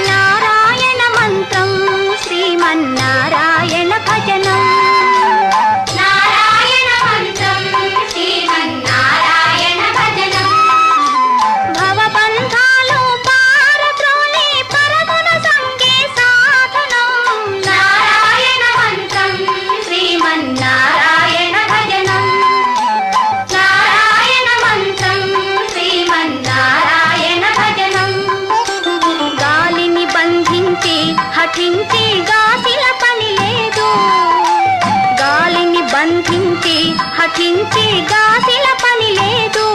నారాయణ మంత్రం శ్రీమన్నారాయణ భజనం నారాయణ మంత్రం శ్రీమన్నారాయణ భజనం భవబంధాలు పారద్రోలి పరమున సంగే సాధనం నారాయణ మంత్రం శ్రీమన్నారాయణ భజనం నారాయణ మంత్రం శ్రీమన్నారాయణ భజనం గాలిని బంధించి హఠించి గాసిల పని లేదు గాలిని బంధించి హఠించి గాసిల పని లేదు